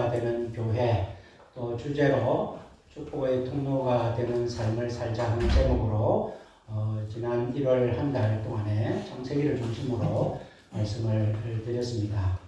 통로가 되는 교회, 또 주제로 축복의 통로가 되는 삶을 살자 하는 제목으로 지난 1월 한 달 동안에 창세기를 중심으로 말씀을 드렸습니다.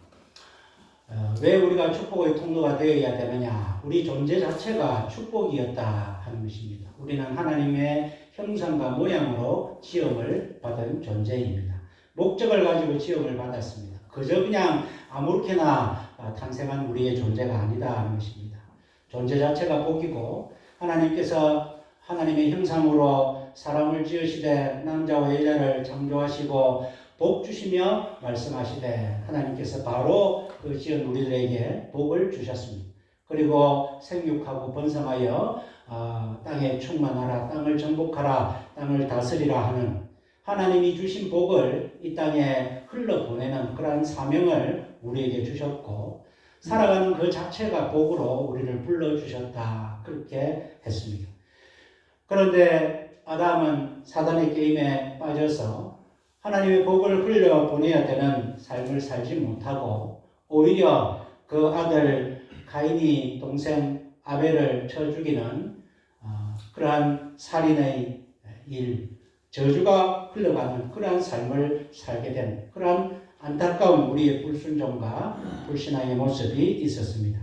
왜 우리가 축복의 통로가 되어야 되느냐? 우리 존재 자체가 축복이었다 하는 것입니다. 우리는 하나님의 형상과 모양으로 지음을 받은 존재입니다. 목적을 가지고 지음을 받았습니다. 그저 그냥 아무렇게나 탄생한 우리의 존재가 아니다 하는 것입니다. 존재 자체가 복이고 하나님께서 하나님의 형상으로 사람을 지으시되 남자와 여자를 창조하시고 복 주시며 말씀하시되 하나님께서 바로 그 지은 우리들에게 복을 주셨습니다. 그리고 생육하고 번성하여 땅에 충만하라, 땅을 정복하라, 땅을 다스리라 하는 하나님이 주신 복을 이 땅에 흘러보내는 그러한 사명을 우리에게 주셨고 살아가는 그 자체가 복으로 우리를 불러주셨다 그렇게 했습니다. 그런데 아담은 사단의 게임에 빠져서 하나님의 복을 흘려보내야 되는 삶을 살지 못하고 오히려 그 아들 가인이 동생 아벨을 쳐 죽이는 그러한 살인의 일, 저주가 흘러가는 그러한 삶을 살게 된 그러한 안타까운 우리의 불순종과 불신앙의 모습이 있었습니다.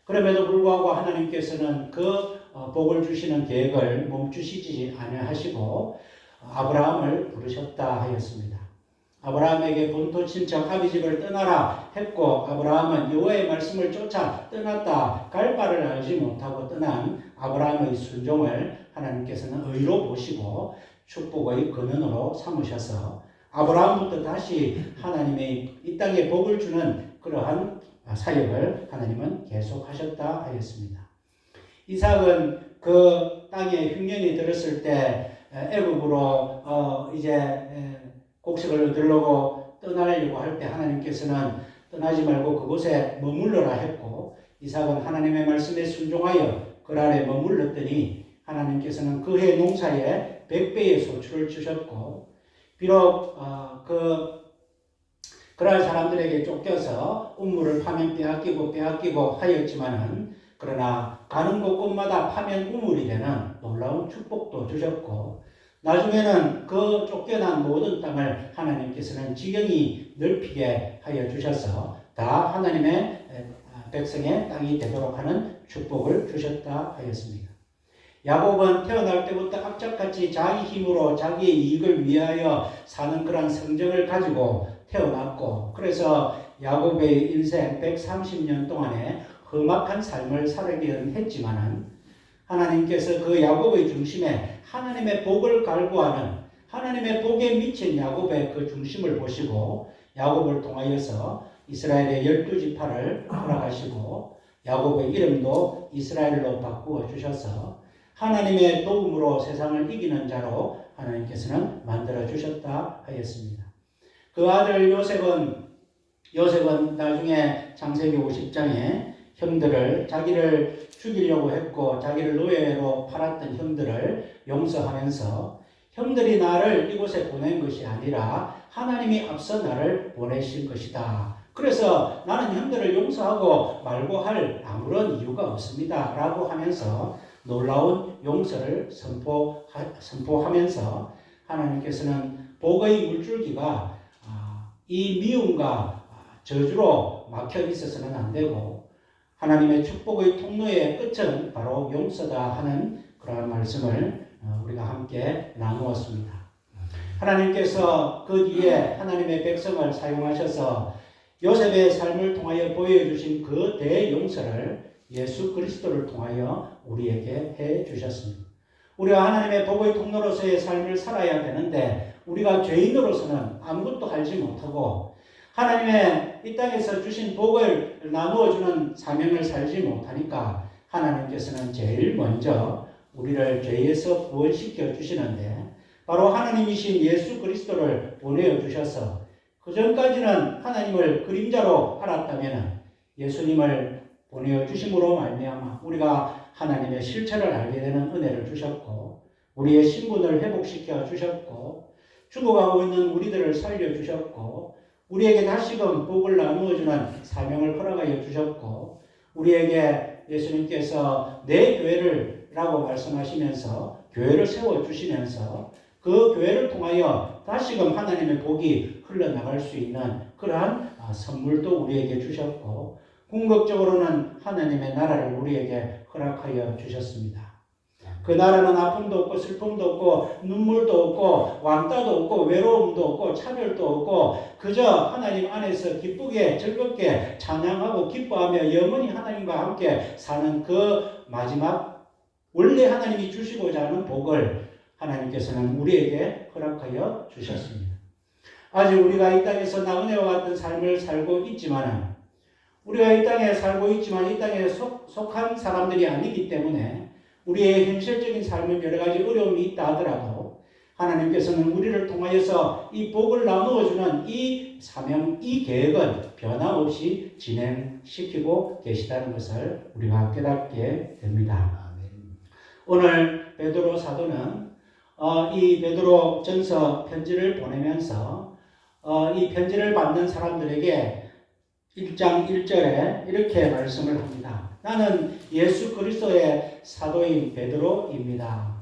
그럼에도 불구하고 하나님께서는 그 복을 주시는 계획을 멈추시지 아니하시고 아브라함을 부르셨다 하였습니다. 아브라함에게 본토 친척 아비집을 떠나라 했고 아브라함은 여호와의 말씀을 쫓아 떠났다. 갈 바를 알지 못하고 떠난 아브라함의 순종을 하나님께서는 의로 보시고 축복의 근원으로 삼으셔서 아브라함부터 다시 하나님의 이 땅에 복을 주는 그러한 사역을 하나님은 계속하셨다 하였습니다. 이삭은 그 땅에 흉년이 들었을 때 애굽으로 이제 곡식을 얻으려고 떠나려고 할 때 하나님께서는 떠나지 말고 그곳에 머물러라 했고 이삭은 하나님의 말씀에 순종하여 그 아래 머물렀더니 하나님께서는 그 해 농사에 100배의 소출을 주셨고 비록 그러한 사람들에게 쫓겨서 우물을 파면 빼앗기고 하였지만은 그러나 가는 곳곳마다 파면 우물이 되는 놀라운 축복도 주셨고 나중에는 그 쫓겨난 모든 땅을 하나님께서는 지경이 넓히게 하여 주셔서 다 하나님의 백성의 땅이 되도록 하는 축복을 주셨다 하였습니다. 야곱은 태어날 때부터 악착같이 자기 힘으로 자기의 이익을 위하여 사는 그런 성정을 가지고 태어났고 그래서 야곱의 인생 130년 동안에 험악한 삶을 살기는 했지만은 하나님께서 그 야곱의 중심에 하나님의 복을 갈구하는 하나님의 복에 미친 야곱의 그 중심을 보시고 야곱을 통하여서 이스라엘의 12지파를 허락하시고 야곱의 이름도 이스라엘로 바꾸어 주셔서 하나님의 도움으로 세상을 이기는 자로 하나님께서는 만들어 주셨다 하였습니다. 그 아들 요셉은 나중에 창세기 50장에 형들을 자기를 죽이려고 했고 자기를 노예로 팔았던 형들을 용서하면서 형들이 나를 이곳에 보낸 것이 아니라 하나님이 앞서 나를 보내신 것이다. 그래서 나는 형들을 용서하고 말고 할 아무런 이유가 없습니다. 라고 하면서 놀라운 용서를 선포하면서 하나님께서는 복의 물줄기가 이 미움과 저주로 막혀 있어서는 안 되고 하나님의 축복의 통로의 끝은 바로 용서다 하는 그러한 말씀을 우리가 함께 나누었습니다. 하나님께서 그 뒤에 하나님의 백성을 사용하셔서 요셉의 삶을 통하여 보여주신 그 대용서를 예수 그리스도를 통하여 우리에게 해 주셨습니다. 우리가 하나님의 복의 통로로서의 삶을 살아야 되는데 우리가 죄인으로서는 아무것도 하지 못하고 하나님의 이 땅에서 주신 복을 나누어주는 사명을 살지 못하니까 하나님께서는 제일 먼저 우리를 죄에서 구원시켜 주시는데 바로 하나님이신 예수 그리스도를 보내어 주셔서 그 전까지는 하나님을 그림자로 알았다면 예수님을 보내어 주심으로 말미암아 우리가 하나님의 실체를 알게 되는 은혜를 주셨고 우리의 신분을 회복시켜 주셨고 죽어가고 있는 우리들을 살려주셨고 우리에게 다시금 복을 나누어주는 사명을 허락하여 주셨고 우리에게 예수님께서 내 교회를 라고 말씀하시면서 교회를 세워주시면서 그 교회를 통하여 다시금 하나님의 복이 흘러나갈 수 있는 그러한 선물도 우리에게 주셨고 궁극적으로는 하나님의 나라를 우리에게 허락하여 주셨습니다. 그 나라는 아픔도 없고 슬픔도 없고 눈물도 없고 왕따도 없고 외로움도 없고 차별도 없고 그저 하나님 안에서 기쁘게 즐겁게 찬양하고 기뻐하며 영원히 하나님과 함께 사는 그 마지막 원래 하나님이 주시고자 하는 복을 하나님께서는 우리에게 허락하여 주셨습니다. 아직 우리가 이 땅에서 나그네와 같은 삶을 살고 있지만 우리가 이 땅에 살고 있지만 이 땅에 속한 사람들이 아니기 때문에 우리의 현실적인 삶은 여러 가지 어려움이 있다 하더라도 하나님께서는 우리를 통하여서 이 복을 나누어주는 이 사명, 이 계획은 변함없이 진행시키고 계시다는 것을 우리가 깨닫게 됩니다. 오늘 베드로 사도는 이 베드로 전서 편지를 보내면서 이 편지를 받는 사람들에게 1장 1절에 이렇게 말씀을 합니다. 나는 예수 그리스도의 사도인 베드로입니다.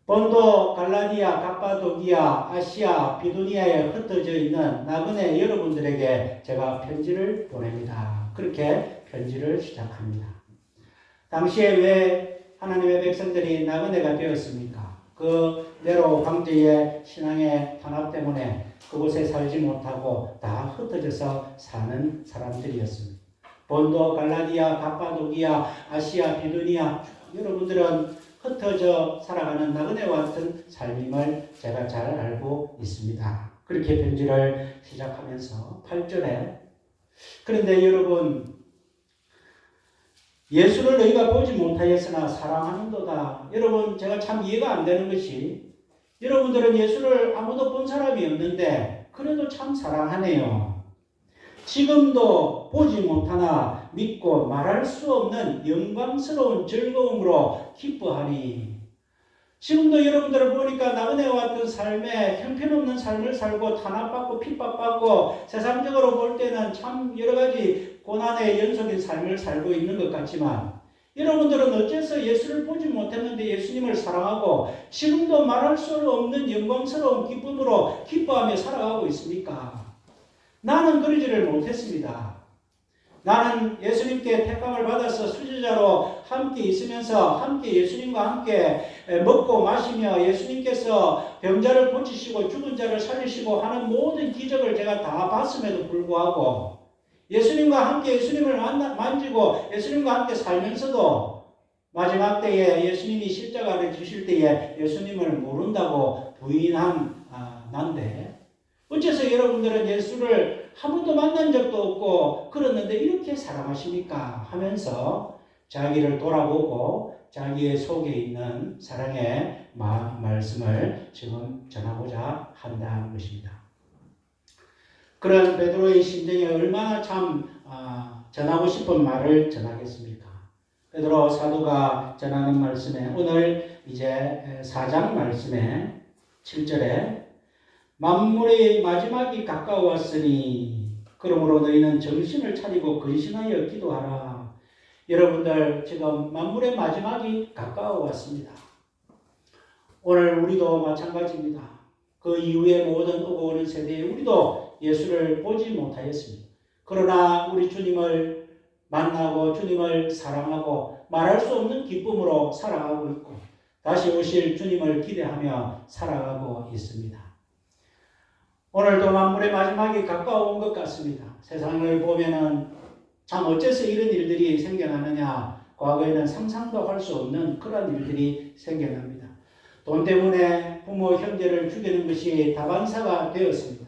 본도, 갈라디아, 갑바도기아, 아시아, 비두니아에 흩어져 있는 나그네 여러분들에게 제가 편지를 보냅니다. 그렇게 편지를 시작합니다. 당시에 왜 하나님의 백성들이 나그네가 되었습니까? 그 네로 황제의 신앙의 탄압 때문에 그곳에 살지 못하고 다 흩어져서 사는 사람들이었습니다. 본도, 갈라디아, 갑바도기아, 아시아, 비두니아 여러분들은 흩어져 살아가는 나그네와 같은 삶임을 제가 잘 알고 있습니다. 그렇게 편지를 시작하면서 8절에 그런데 여러분 예수를 너희가 보지 못하였으나 사랑하는도다. 여러분 제가 참 이해가 안 되는 것이 여러분들은 예수를 아무도 본 사람이 없는데 그래도 참 사랑하네요. 지금도 보지 못하나 믿고 말할 수 없는 영광스러운 즐거움으로 기뻐하니 지금도 여러분들을 보니까 나그네와 같은 삶에 형편없는 삶을 살고 탄압받고 핍박받고 세상적으로 볼 때는 참 여러 가지 고난의 연속인 삶을 살고 있는 것 같지만 여러분들은 어째서 예수를 보지 못했는데 예수님을 사랑하고 지금도 말할 수 없는 영광스러운 기쁨으로 기뻐하며 살아가고 있습니까? 나는 그러지를 못했습니다. 나는 예수님께 택함을 받아서 수제자로 함께 있으면서 함께 예수님과 함께 먹고 마시며 예수님께서 병자를 고치시고 죽은 자를 살리시고 하는 모든 기적을 제가 다 봤음에도 불구하고 예수님과 함께 예수님을 만지고 예수님과 함께 살면서도 마지막 때에 예수님이 십자가를 지실 때에 예수님을 모른다고 부인한 난데 어째서 여러분들은 예수를 한 번도 만난 적도 없고 그랬는데 이렇게 사랑하십니까? 하면서 자기를 돌아보고 자기의 속에 있는 사랑의 말씀을 지금 전하고자 한다는 것입니다. 그런 베드로의 심정에 얼마나 참 전하고 싶은 말을 전하겠습니까? 베드로 사도가 전하는 말씀에 오늘 이제 4장 말씀에 7절에 만물의 마지막이 가까웠으니 그러므로 너희는 정신을 차리고 근신하여 기도하라. 여러분들 지금 만물의 마지막이 가까워왔습니다. 오늘 우리도 마찬가지입니다. 그 이후에 모든 오고 오는 세대에 우리도 예수를 보지 못하였습니다. 그러나 우리 주님을 만나고 주님을 사랑하고 말할 수 없는 기쁨으로 살아가고 있고 다시 오실 주님을 기대하며 살아가고 있습니다. 오늘도 만물의 마지막이 가까운 것 같습니다. 세상을 보면은 참 어째서 이런 일들이 생겨나느냐. 과거에는 상상도 할 수 없는 그런 일들이 생겨납니다. 돈 때문에 부모, 형제를 죽이는 것이 다반사가 되었습니다.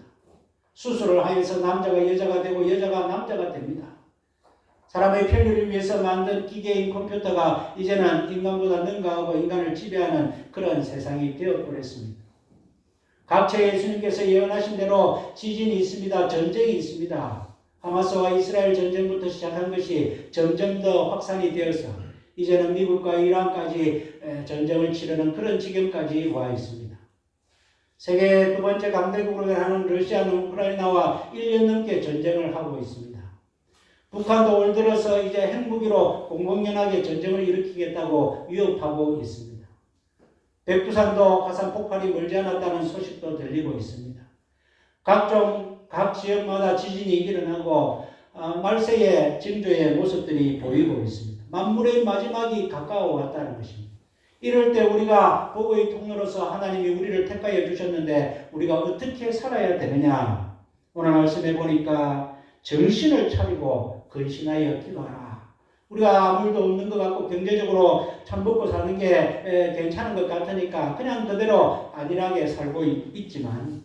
수술을 하여서 남자가 여자가 되고 여자가 남자가 됩니다. 사람의 편리를 위해서 만든 기계인 컴퓨터가 이제는 인간보다 능가하고 인간을 지배하는 그런 세상이 되어버렸습니다. 각처에 예수님께서 예언하신 대로 지진이 있습니다. 전쟁이 있습니다. 하마스와 이스라엘 전쟁부터 시작한 것이 점점 더 확산이 되어서 이제는 미국과 이란까지 전쟁을 치르는 그런 지경까지 와 있습니다. 세계 두 번째 강대국으로 하는 러시아는 우크라이나와 1년 넘게 전쟁을 하고 있습니다. 북한도 올 들어서 이제 핵무기로 공공연하게 전쟁을 일으키겠다고 위협하고 있습니다. 백두산도 화산 폭발이 멀지 않았다는 소식도 들리고 있습니다. 각 지역마다 지진이 일어나고 말세의 징조의 모습들이 보이고 있습니다. 만물의 마지막이 가까워 왔다는 것입니다. 이럴 때 우리가 복의 통로로서 하나님이 우리를 택하여 주셨는데 우리가 어떻게 살아야 되느냐? 오늘 말씀해 보니까 정신을 차리고 근신하여 기도하라. 우리가 아무 일도 없는 것 같고 경제적으로 참 먹고 사는 게 괜찮은 것 같으니까 그냥 그대로 안일하게 살고 있지만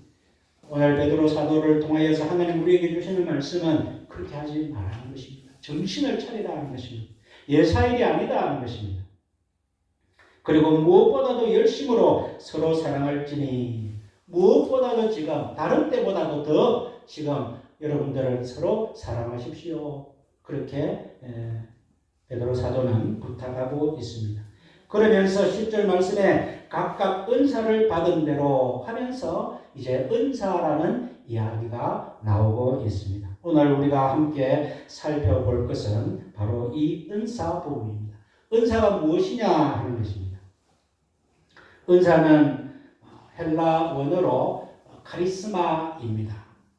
오늘 베드로 사도를 통하여서 하나님 우리에게 주시는 말씀은 그렇게 하지 말라는 것입니다. 정신을 차리라는 것입니다. 예사일이 아니다 하는 것입니다. 그리고 무엇보다도 열심으로 서로 사랑할지니 무엇보다도 지금 다른 때보다도 더 지금 여러분들을 서로 사랑하십시오. 그렇게 베드로 사도는 부탁하고 있습니다. 그러면서 10절 말씀에 각각 은사를 받은 대로 하면서 이제 은사라는 이야기가 나오고 있습니다. 오늘 우리가 함께 살펴볼 것은 바로 이 은사 부분입니다. 은사가 무엇이냐 하는 것입니다. 은사는 헬라 원어로 카리스마입니다.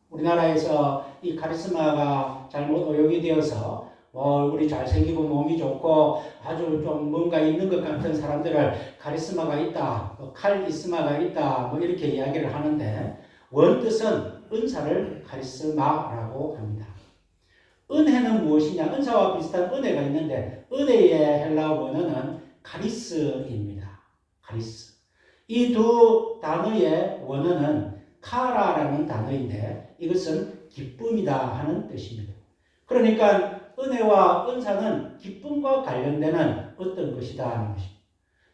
우리나라에서 이 카리스마가 잘못 오용이 되어서 얼굴이 잘생기고 몸이 좋고 아주 좀 뭔가 있는 것 같은 사람들을 카리스마가 있다, 칼리스마가 있다, 이렇게 이야기를 하는데 원뜻은 은사를 카리스마라고 합니다. 은혜는 무엇이냐? 은사와 비슷한 은혜가 있는데 은혜의 헬라 원어는 카리스입니다. 카리스. 이 두 단어의 원어는 카라라는 단어인데 이것은 기쁨이다 하는 뜻입니다. 그러니까 은혜와 은사는 기쁨과 관련되는 어떤 것이다 하는 것입니다.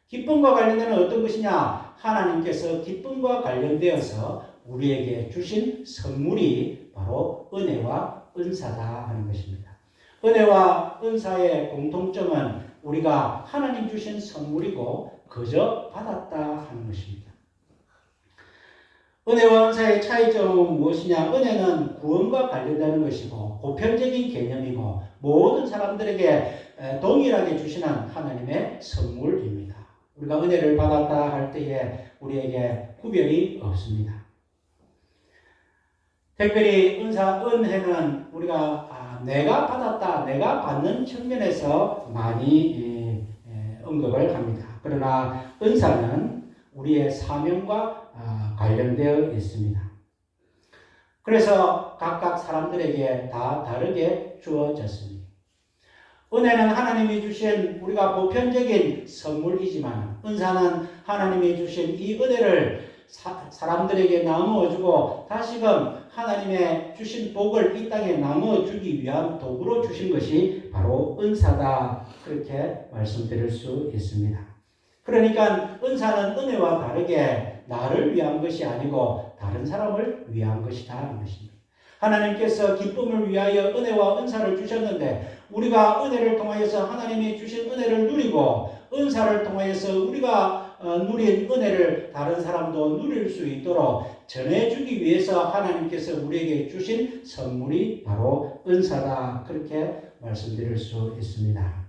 기쁨과 관련되는 어떤 것이냐? 하나님께서 기쁨과 관련되어서 우리에게 주신 선물이 바로 은혜와 은사다 하는 것입니다. 은혜와 은사의 공통점은 우리가 하나님 주신 선물이고 그저 받았다 하는 것입니다. 은혜와 은사의 차이점은 무엇이냐? 은혜는 구원과 관련되는 것이고 보편적인 개념이고 모든 사람들에게 동일하게 주시는 하나님의 선물입니다. 우리가 은혜를 받았다 할 때에 우리에게 구별이 없습니다. 특별히 은혜는 우리가 내가 받았다, 내가 받는 측면에서 많이 언급을 합니다. 그러나 은사는 우리의 사명과 관련되어 있습니다. 그래서 각각 사람들에게 다 다르게 주어졌습니다. 은혜는 하나님이 주신 우리가 보편적인 선물이지만 은사는 하나님이 주신 이 은혜를 사람들에게 나누어주고 다시금 하나님의 주신 복을 이 땅에 나누어주기 위한 도구로 주신 것이 바로 은사다. 그렇게 말씀드릴 수 있습니다. 그러니까 은사는 은혜와 다르게 나를 위한 것이 아니고 다른 사람을 위한 것이다 하는 것입니다. 하나님께서 기쁨을 위하여 은혜와 은사를 주셨는데 우리가 은혜를 통하여서 하나님이 주신 은혜를 누리고 은사를 통하여서 우리가 누린 은혜를 다른 사람도 누릴 수 있도록 전해주기 위해서 하나님께서 우리에게 주신 선물이 바로 은사다. 그렇게 말씀드릴 수 있습니다.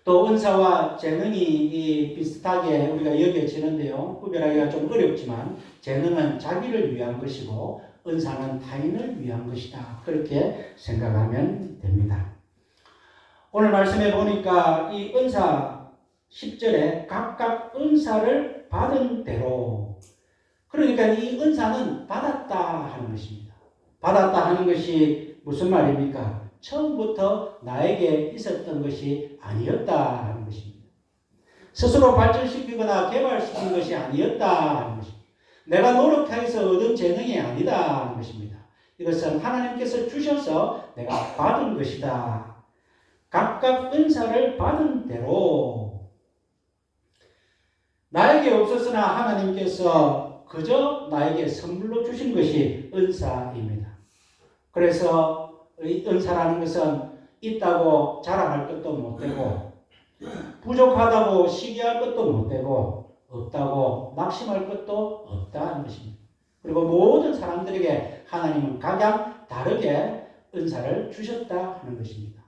또 은사와 재능이 비슷하게 우리가 여겨지는데요. 구별하기가 좀 어렵지만 재능은 자기를 위한 것이고 은사는 타인을 위한 것이다. 그렇게 생각하면 됩니다. 오늘 말씀해 보니까 이 은사 10절에 각각 은사를 받은 대로 그러니까 이 은사는 받았다 하는 것입니다. 받았다 하는 것이 무슨 말입니까? 처음부터 나에게 있었던 것이 아니었다 하는 것입니다. 스스로 발전시키거나 개발시킨 것이 아니었다 하는 것입니다. 내가 노력해서 얻은 재능이 아니다 하는 것입니다. 이것은 하나님께서 주셔서 내가 받은 것이다. 각각 은사를 받은 대로 나에게 없었으나 하나님께서 그저 나에게 선물로 주신 것이 은사입니다. 그래서 은사라는 것은 있다고 자랑할 것도 못되고 부족하다고 시기할 것도 못되고 없다고 낙심할 것도 없다는 것입니다. 그리고 모든 사람들에게 하나님은 각양 다르게 은사를 주셨다 하는 것입니다.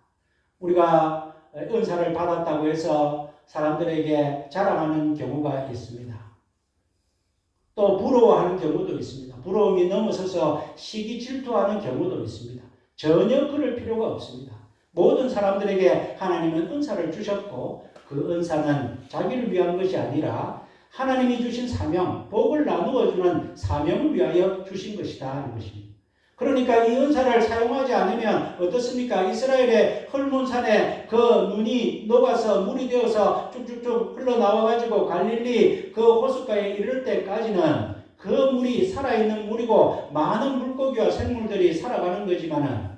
우리가 은사를 받았다고 해서 사람들에게 자랑하는 경우가 있습니다. 또 부러워하는 경우도 있습니다. 부러움이 넘어서서 시기 질투하는 경우도 있습니다. 전혀 그럴 필요가 없습니다. 모든 사람들에게 하나님은 은사를 주셨고 그 은사는 자기를 위한 것이 아니라 하나님이 주신 사명, 복을 나누어 주는 사명을 위하여 주신 것이다 하는 것입니다. 그러니까 이 은사를 사용하지 않으면 어떻습니까? 이스라엘의 헐몬산에 그 눈이 녹아서 물이 되어서 쭉쭉쭉 흘러나와가지고 갈릴리 그 호숫가에 이를 때까지는 그 물이 살아있는 물이고 많은 물고기와 생물들이 살아가는 거지만은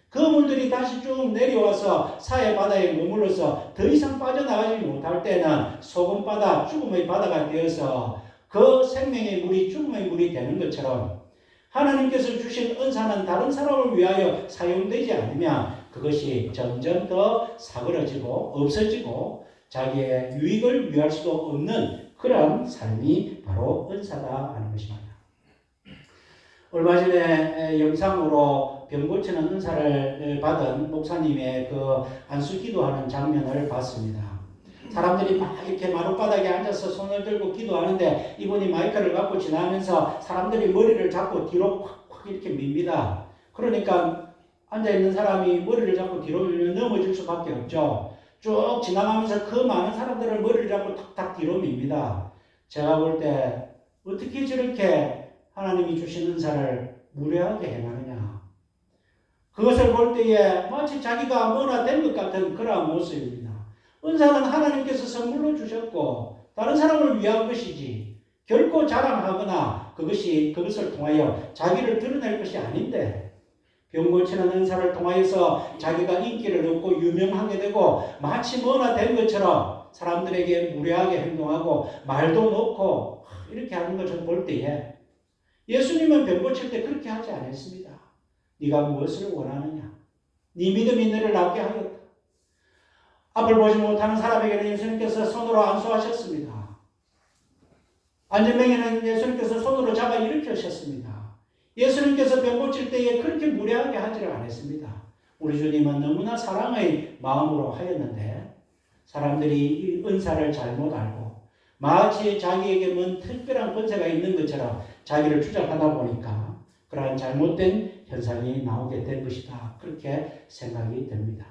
그 물들이 다시 쭉 내려와서 사해 바다에 머물러서 더 이상 빠져나가지 못할 때는 소금바다, 죽음의 바다가 되어서 그 생명의 물이 죽음의 물이 되는 것처럼 하나님께서 주신 은사는 다른 사람을 위하여 사용되지 않으면 그것이 점점 더 사그러지고 없어지고 자기의 유익을 위할 수도 없는 그런 삶이 바로 은사다 하는 것입니다. 얼마 전에 영상으로 병 고치는 은사를 받은 목사님의 그 안수 기도하는 장면을 봤습니다. 사람들이 막 이렇게 마룻바닥에 앉아서 손을 들고 기도하는데 이분이 마이크를 갖고 지나면서 사람들이 머리를 잡고 뒤로 콱콱 이렇게 밉니다. 그러니까 앉아있는 사람이 머리를 잡고 뒤로 밀면 넘어질 수밖에 없죠. 쭉 지나가면서 그 많은 사람들을 머리를 잡고 탁탁 뒤로 밉니다. 제가 볼 때 어떻게 저렇게 하나님이 주신 은사를 무례하게 행하느냐. 그것을 볼 때에 마치 자기가 뭐나 된 것 같은 그러한 모습입니다. 은사는 하나님께서 선물로 주셨고 다른 사람을 위한 것이지 결코 자랑하거나 그것을 통하여 자기를 드러낼 것이 아닌데 병 고치는 은사를 통하여서 자기가 인기를 얻고 유명하게 되고 마치 뭐나 된 것처럼 사람들에게 무례하게 행동하고 말도 놓고 이렇게 하는 것을 볼 때에 예수님은 병 고칠 때 그렇게 하지 않았습니다. 네가 무엇을 원하느냐? 네 믿음이 너를 낫게 하겠다. 앞을 보지 못하는 사람에게는 예수님께서 손으로 안수하셨습니다. 안전병에는 예수님께서 손으로 잡아 일으키셨습니다. 예수님께서 병 고칠 때에 그렇게 무례하게 하지를 않았습니다. 우리 주님은 너무나 사랑의 마음으로 하였는데 사람들이 이 은사를 잘못 알고 마치 자기에게 뭔 특별한 권세가 있는 것처럼 자기를 주장하다 보니까 그러한 잘못된 현상이 나오게 된 것이다. 그렇게 생각이 됩니다.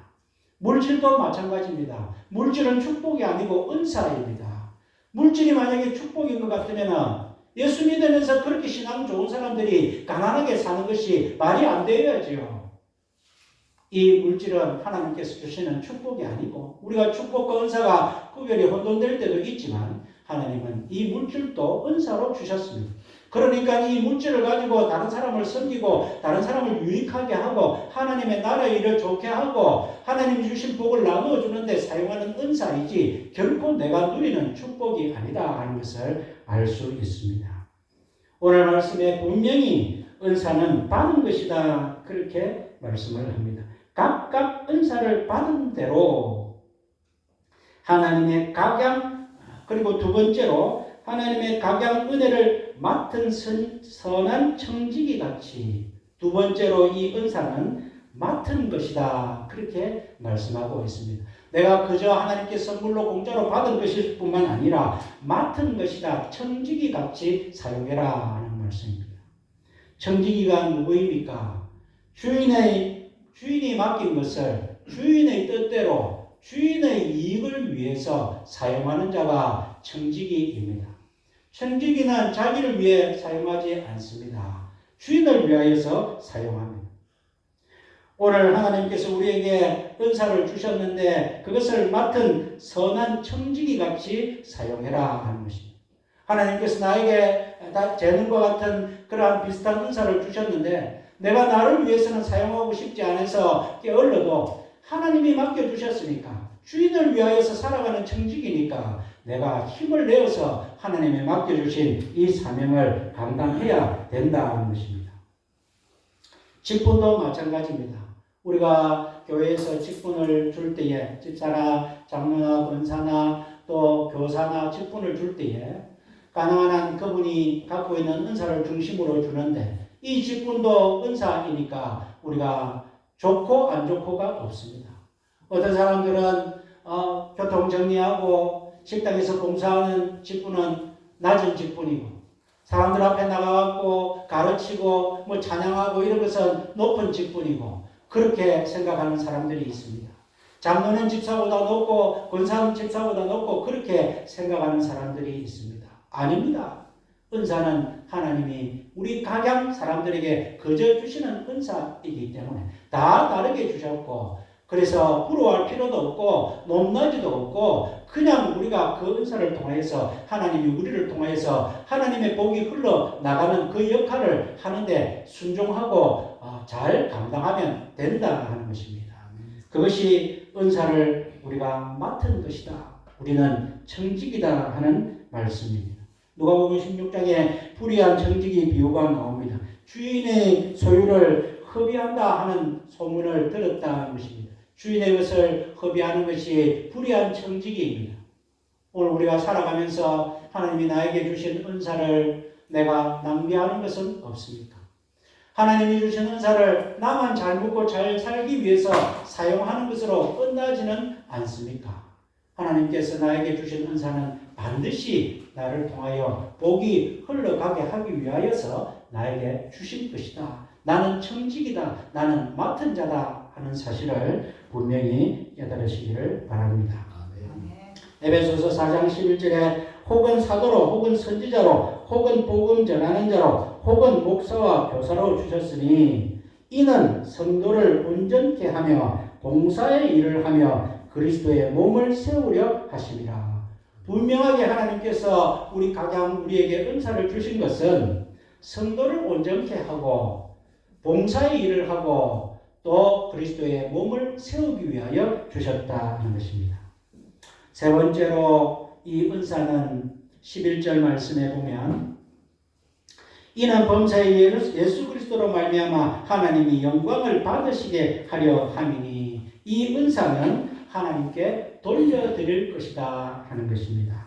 물질도 마찬가지입니다. 물질은 축복이 아니고 은사입니다. 물질이 만약에 축복인 것 같으면 예수 믿으면서 그렇게 신앙 좋은 사람들이 가난하게 사는 것이 말이 안 되어야지요. 이 물질은 하나님께서 주시는 축복이 아니고 우리가 축복과 은사가 구별이 혼돈될 때도 있지만 하나님은 이 물질도 은사로 주셨습니다. 그러니까 이 물질을 가지고 다른 사람을 섬기고 다른 사람을 유익하게 하고 하나님의 나라의 일을 좋게 하고 하나님이 주신 복을 나누어 주는데 사용하는 은사이지 결코 내가 누리는 축복이 아니다 하는 것을 알 수 있습니다. 오늘 말씀에 분명히 은사는 받은 것이다 그렇게 말씀을 합니다. 각각 은사를 받은 대로 하나님의 각양 그리고 두 번째로 하나님의 각양 은혜를 맡은 선한 청지기 같이 두 번째로 이 은사는 맡은 것이다 그렇게 말씀하고 있습니다. 내가 그저 하나님께 선물로 공짜로 받은 것일 뿐만 아니라 맡은 것이다 청지기 같이 사용해라 하는 말씀입니다. 청지기가 누구입니까? 주인이 맡긴 것을 주인의 뜻대로 주인의 이익을 위해서 사용하는 자가 청지기입니다. 청지기는 자기를 위해 사용하지 않습니다. 주인을 위하여서 사용합니다. 오늘 하나님께서 우리에게 은사를 주셨는데 그것을 맡은 선한 청지기 같이 사용해라 하는 것입니다. 하나님께서 나에게 재능과 같은 그러한 비슷한 은사를 주셨는데 내가 나를 위해서는 사용하고 싶지 않아서 게을러도 하나님이 맡겨주셨으니까 주인을 위하여서 살아가는 청지기니까 내가 힘을 내어서 하나님이 맡겨주신 이 사명을 감당해야 된다는 것입니다. 직분도 마찬가지입니다. 우리가 교회에서 직분을 줄 때에 집사나 장로나 권사나 또 교사나 직분을 줄 때에 가능한 한 그분이 갖고 있는 은사를 중심으로 주는데 이 직분도 은사이니까 우리가 좋고 안 좋고가 없습니다. 어떤 사람들은 교통 정리하고 식당에서 봉사하는 직분은 낮은 직분이고, 사람들 앞에 나가갖고 가르치고 뭐 찬양하고 이런 것은 높은 직분이고, 그렇게 생각하는 사람들이 있습니다. 장로는 집사보다 높고 권사는 집사보다 높고 그렇게 생각하는 사람들이 있습니다. 아닙니다. 은사는 하나님이 우리 각양 사람들에게 거저 주시는 은사이기 때문에 다 다르게 주셨고, 그래서 부러워할 필요도 없고 높낮이도 없고, 그냥 우리가 그 은사를 통하여서 하나님이 우리를 통하여서 하나님의 복이 흘러나가는 그 역할을 하는데 순종하고 잘 감당하면 된다 하는 것입니다. 그것이 은사를 우리가 맡은 것이다. 우리는 청직이다 하는 말씀입니다. 누가복음 16장에 불의한 청직이 비유가 나옵니다. 주인의 소유를 허비한다 하는 소문을 들었다는 것입니다. 주인의 것을 허비하는 것이 불의한 청지기입니다. 오늘 우리가 살아가면서 하나님이 나에게 주신 은사를 내가 낭비하는 것은 없습니까? 하나님이 주신 은사를 나만 잘 먹고 잘 살기 위해서 사용하는 것으로 끝나지는 않습니까? 하나님께서 나에게 주신 은사는 반드시 나를 통하여 복이 흘러가게 하기 위하여서 나에게 주신 것이다. 나는 청직이다. 나는 맡은 자다 하는 사실을 분명히 깨달으시기를 바랍니다. 에베소서 4장 11절에 혹은 사도로 혹은 선지자로 혹은 복음 전하는 자로 혹은 목사와 교사로 주셨으니 이는 성도를 온전케 하며 봉사의 일을 하며 그리스도의 몸을 세우려 하심이라. 분명하게 하나님께서 우리 각양 우리에게 은사를 주신 것은 성도를 온전케 하고 봉사의 일을 하고 또 그리스도의 몸을 세우기 위하여 주셨다 하는 것입니다. 세 번째로 이 은사는 11절 말씀에 보면 이는 범사의 예수 그리스도로 말미암아 하나님이 영광을 받으시게 하려 함이니 이 은사는 하나님께 돌려드릴 것이다 하는 것입니다.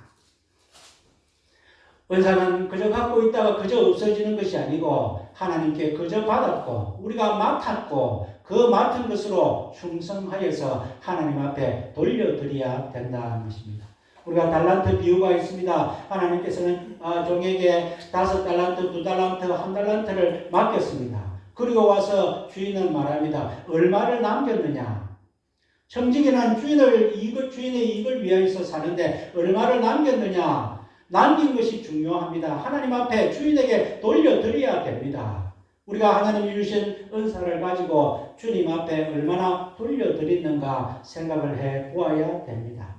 은사는 그저 갖고 있다가 그저 없어지는 것이 아니고 하나님께 그저 받았고 우리가 맡았고 그 맡은 것으로 충성하여서 하나님 앞에 돌려드려야 된다는 것입니다. 우리가 달란트 비유가 있습니다. 하나님께서는 종에게 5달란트, 2달란트, 1달란트를 맡겼습니다. 그리고 와서 주인은 말합니다. 얼마를 남겼느냐? 청지기는 주인의 이익을 위하여서 사는데 얼마를 남겼느냐? 남긴 것이 중요합니다. 하나님 앞에 주인에게 돌려드려야 됩니다. 우리가 하나님이 주신 은사를 가지고 주님 앞에 얼마나 돌려드리는가 생각을 해 보아야 됩니다.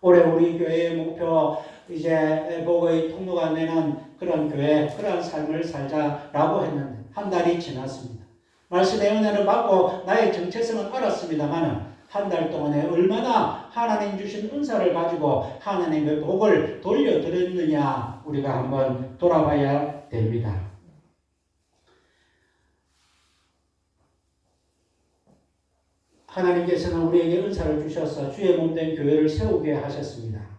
올해 우리 교회의 목표 이제 복의 통로가 내는 그런 교회, 그런 삶을 살자라고 했는데 한 달이 지났습니다. 말씀의 은혜를 받고 나의 정체성은 알았습니다만 한 달 동안에 얼마나 하나님 주신 은사를 가지고 하나님의 복을 돌려드렸느냐 우리가 한번 돌아봐야 됩니다. 하나님께서는 우리에게 은사를 주셔서 주의 몸된 교회를 세우게 하셨습니다.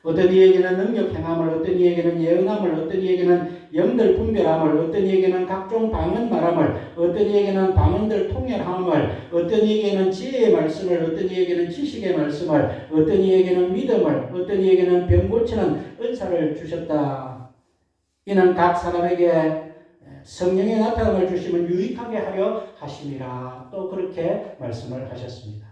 어떤 이에게는 능력 행함을, 어떤 이에게는 예언함을, 어떤 이에게는 영들 분별함을, 어떤 이에게는 각종 방언 말함을, 어떤 이에게는 방언들 통렬함을, 어떤 이에게는 지혜의 말씀을, 어떤 이에게는 지식의 말씀을, 어떤 이에게는 믿음을, 어떤 이에게는 병 고치는 은사를 주셨다. 이는 각 사람에게 성령의 나타남을 주시면 유익하게 하려 하심이라. 또 그렇게 말씀을 하셨습니다.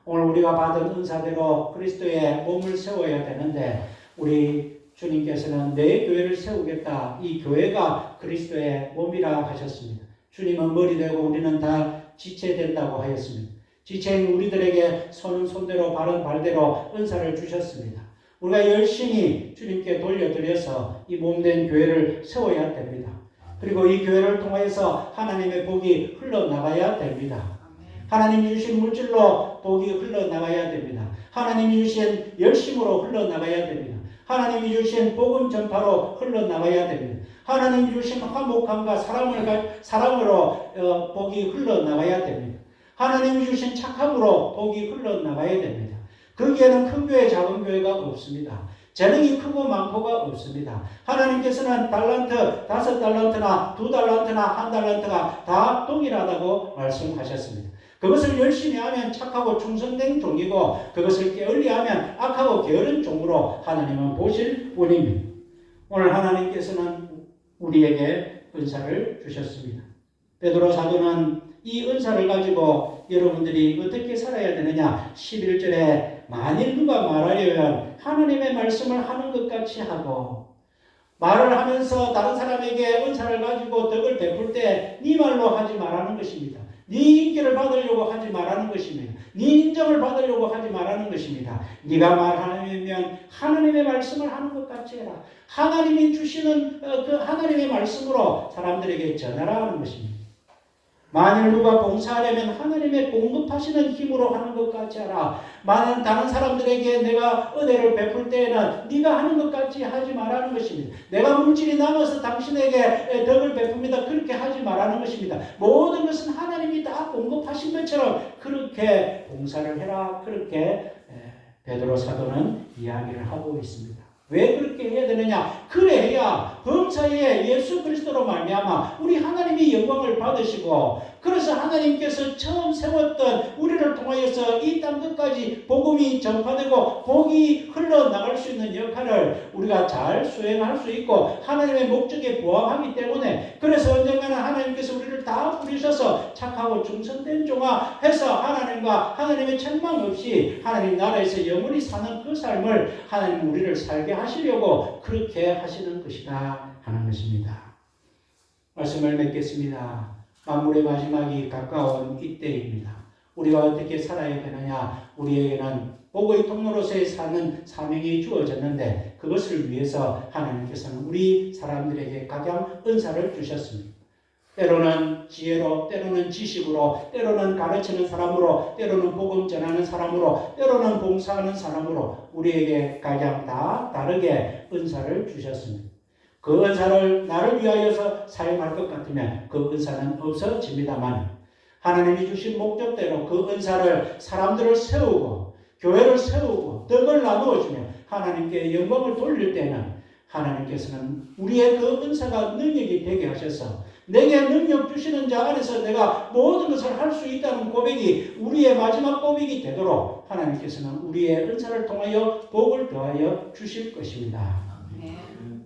오늘 우리가 받은 은사대로 그리스도의 몸을 세워야 되는데 우리 주님께서는 내 교회를 세우겠다. 이 교회가 그리스도의 몸이라 하셨습니다. 주님은 머리 되고 우리는 다 지체 된다고 하였습니다. 지체인 우리들에게 손은 손대로 발은 발대로 은사를 주셨습니다. 우리가 열심히 주님께 돌려드려서 이 몸된 교회를 세워야 됩니다. 그리고 이 교회를 통해서 하나님의 복이 흘러나가야 됩니다. 하나님이 주신 물질로 복이 흘러나가야 됩니다. 하나님이 주신 열심으로 흘러나가야 됩니다. 하나님이 주신 복음 전파로 흘러나가야 됩니다. 하나님이 주신 화목함과 사랑으로 복이 흘러나가야 됩니다. 하나님이 주신 착함으로 복이 흘러나가야 됩니다. 거기에는 큰 교회, 작은 교회가 없습니다. 재능이 크고 많고가 없습니다. 하나님께서는 달란트, 5달란트나 2달란트나 1달란트가 다 동일하다고 말씀하셨습니다. 그것을 열심히 하면 착하고 충성된 종이고 그것을 게을리하면 악하고 게으른 종으로 하나님은 보실 분입니다. 오늘 하나님께서는 우리에게 은사를 주셨습니다. 베드로 사도는 이 은사를 가지고 여러분들이 어떻게 살아야 되느냐 11절에 만일 누가 말하려면 하나님의 말씀을 하는 것 같이 하고 말을 하면서 다른 사람에게 은사를 가지고 덕을 베풀 때 네 말로 하지 말라는 것입니다. 네 인기를 받으려고 하지 말라는 것입니다. 네 인정을 받으려고 하지 말라는 것입니다. 네가 말하려면 하나님의 말씀을 하는 것 같이 해라. 하나님이 주시는 그 하나님의 말씀으로 사람들에게 전하라 하는 것입니다. 만일 누가 봉사하려면 하나님의 공급하시는 힘으로 하는 것 같이 하라. 만일 다른 사람들에게 내가 은혜를 베풀 때에는 네가 하는 것 같이 하지 말라는 것입니다. 내가 물질이 남아서 당신에게 덕을 베풉니다. 그렇게 하지 말라는 것입니다. 모든 것은 하나님이 다 공급하신 것처럼 그렇게 봉사를 해라. 그렇게 베드로 사도는 이야기를 하고 있습니다. 왜 그렇게 해야 되느냐? 그래야 범사에 예수 그리스도로 말미암아 우리 하나님이 영광을 받으시고 그래서 하나님께서 처음 세웠던 우리를 통하여서 이 땅 끝까지 복음이 전파되고 복이 흘러나갈 수 있는 역할을 우리가 잘 수행할 수 있고 하나님의 목적에 부합하기 때문에 그래서 언젠가는 하나님께서 우리를 다 부르셔서 착하고 충성된 종아 해서 하나님과 하나님의 책망 없이 하나님 나라에서 영원히 사는 그 삶을 하나님 우리를 살게 하시려고 그렇게 하시는 것이다 하는 것입니다. 말씀을 맺겠습니다. 만물의 마지막이 가까운 이때입니다. 우리가 어떻게 살아야 되느냐? 우리에게는 복의 통로로서의 사는 사명이 주어졌는데 그것을 위해서 하나님께서는 우리 사람들에게 각양 은사를 주셨습니다. 때로는 지혜로, 때로는 지식으로, 때로는 가르치는 사람으로, 때로는 복음 전하는 사람으로, 때로는 봉사하는 사람으로 우리에게 각양 다 다르게 은사를 주셨습니다. 그 은사를 나를 위하여서 사용할 것 같으면 그 은사는 없어집니다만 하나님이 주신 목적대로 그 은사를 사람들을 세우고 교회를 세우고 덕을 나누어주며 하나님께 영광을 돌릴 때는 하나님께서는 우리의 그 은사가 능력이 되게 하셔서 내게 능력 주시는 자 안에서 내가 모든 것을 할 수 있다는 고백이 우리의 마지막 고백이 되도록 하나님께서는 우리의 은사를 통하여 복을 더하여 주실 것입니다.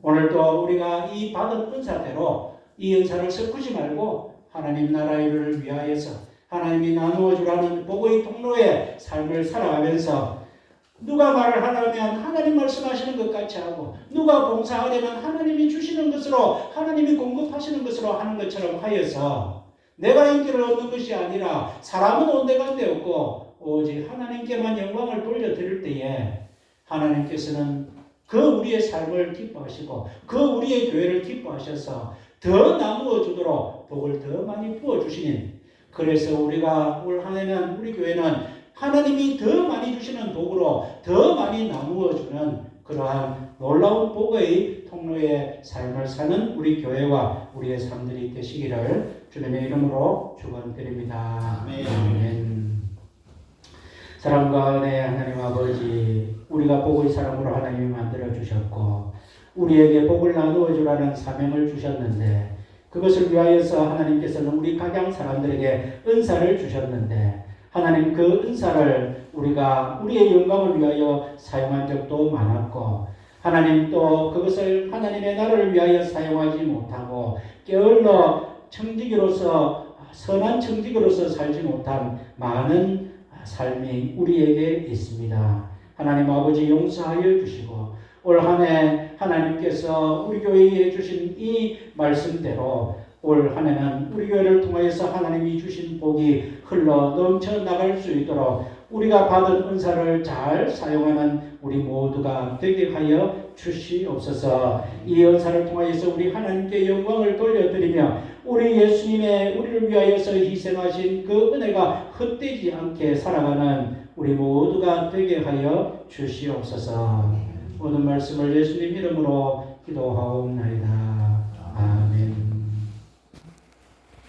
오늘도 우리가 이 받은 은사대로 이 은사를 섞지 말고 하나님 나라 일을 위하여서 하나님이 나누어 주라는 복의 통로의 삶을 살아가면서 누가 말을 하려면 하나님 말씀하시는 것 같이 하고 누가 봉사하려면 하나님이 주시는 것으로 하나님이 공급하시는 것으로 하는 것처럼 하여서 내가 인기를 얻는 것이 아니라 사람은 온데간데 없고 오직 하나님께만 영광을 돌려드릴 때에 하나님께서는 그 우리의 삶을 기뻐하시고 그 우리의 교회를 기뻐하셔서 더 나누어 주도록 복을 더 많이 부어주시는 그래서 우리가 올 한 해는 우리 교회는 하나님이 더 많이 주시는 복으로 더 많이 나누어 주는 그러한 놀라운 복의 통로의 삶을 사는 우리 교회와 우리의 삶들이 되시기를 주님의 이름으로 축원드립니다. 아멘. 사랑과 은혜 하나님 아버지 우리가 복의 사람으로 하나님이 만들어 주셨고 우리에게 복을 나누어 주라는 사명을 주셨는데 그것을 위하여서 하나님께서는 우리 각양 사람들에게 은사를 주셨는데 하나님 그 은사를 우리가 우리의 영광을 위하여 사용한 적도 많았고 하나님 또 그것을 하나님의 나라를 위하여 사용하지 못하고 게을러 청지기로서 선한 청지기로서 살지 못한 많은 삶이 우리에게 있습니다. 하나님 아버지 용서하여 주시고 올 한 해 하나님께서 우리 교회에 주신 이 말씀대로 올 한 해는 우리 교회를 통하여서 하나님이 주신 복이 흘러 넘쳐 나갈 수 있도록 우리가 받은 은사를 잘 사용하는 우리 모두가 되게 하여 주시옵소서. 이 은사를 통하여서 우리 하나님께 영광을 돌려드리며 우리 예수님의 우리를 위하여서 희생하신 그 은혜가 헛되지 않게 살아가는 우리 모두가 되게 하여 주시옵소서. 모든 말씀을 예수님 이름으로 기도하옵나이다. 아멘.